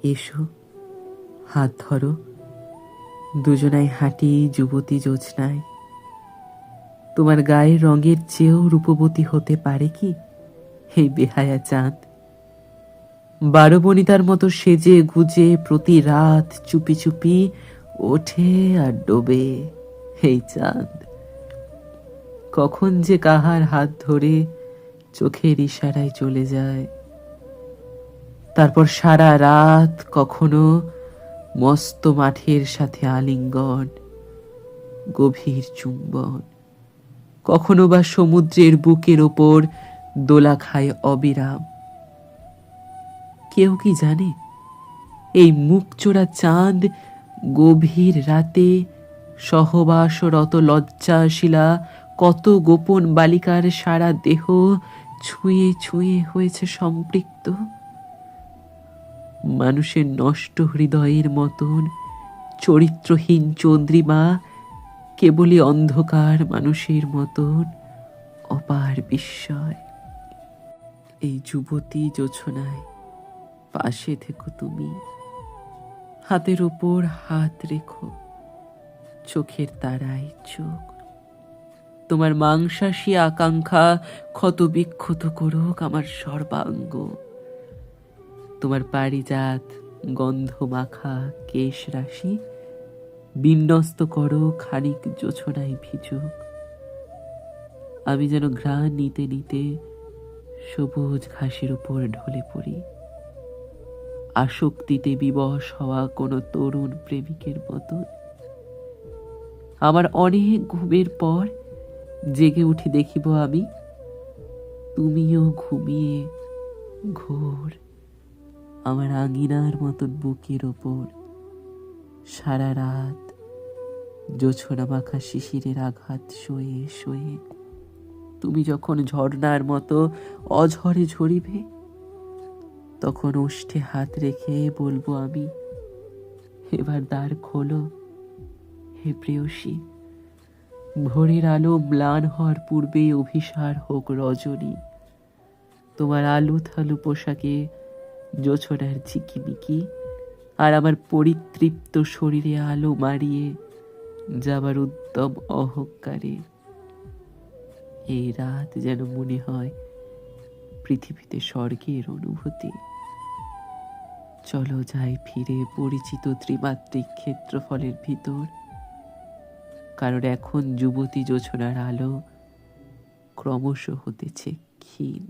এসো, হাত ধরো, দুজনাই হাঁটি যুবতী জোছনায়। তোমার গায়ের রঙের চেয়েও রূপবতী হতে পারে কি এই বেহায়া চাঁদ? 12 বনিতার মতো সেজে গুজে প্রতি রাত চুপি চুপি ওঠে আর ডোবে এই চাঁদ। কখন যে কাহার হাত ধরে চোখের ইশারায় চলে যায়, তারপর সারা রাত কখনো মস্ত মাঠের সাথে আলিঙ্গন, গভীর চুম্বন, কখনো বা সমুদ্রের বুকের ওপর দোলা খায় অবিরাম। কেউ কি জানে এই মুখচোরা চাঁদ গভীর রাতে সহবাসরত লজ্জাশীলা কত গোপন বালিকার সারা দেহ ছুঁয়ে ছুঁয়ে হয়েছে সম্পৃক্ত? মানুষের নষ্ট হৃদয়ের মতন চরিত্রহীন চন্দ্রিমা কেবলই অন্ধকার মানুষের মতন অপার বিস্ময়। এই যুবতী জোছনায় পাশে থেকো তুমি, হাতের উপর হাত রেখো, চোখের তারায় চোখ। তোমার মাংসাশী আকাঙ্ক্ষা ক্ষত বিক্ষত করুক আমার সর্বাঙ্গ। তোমার পারিজাত গন্ধ মাখা কেশ রাশি বিন্যস্ত করো খানিক জোছনায় ভিজুক। আমি যেন ঘ্রাণ নিতে নিতে সবুজ ঘাসের উপর ঢলে পড়ি, আসক্তিতে বিবশ হওয়া কোনো তরুণ প্রেমিকের মতো। আমার অনেক ঘুমের পর জেগে উঠে দেখিব আমি, তুমিও ঘুমিয়ে ঘোর আমার আঙিনার মতন বুকের ওপর সারা রাত জোছনা মাখা শিশিরের আঘাত সয়ে সয়ে তুমি যখন ঝর্ণার মতো অঝরে ঝরিবে, তখন ওষ্ঠে হাত রেখে বলবো আমি, এবার দ্বার খোলো হে প্রেয়সী। ভোরের আলো ম্লান হওয়ার পূর্বে অভিসার হোক রজনী। তোমার আলু থালু পোশাকে জোছনার ঝিকিমিকি আর আমার পরিতৃপ্ত শরীরে আলো মারিয়ে যাবার উদ্যম অহংকারে এই রাত যেন মনে হয় পৃথিবীতে স্বর্গের অনুভূতি। চলো যাই ফিরে পরিচিত ত্রিমাত্রিক ক্ষেত্রফলের ভিতর, কারণ এখন যুবতী জোছনার আলো ক্রমশ হতেছে ক্ষীণ।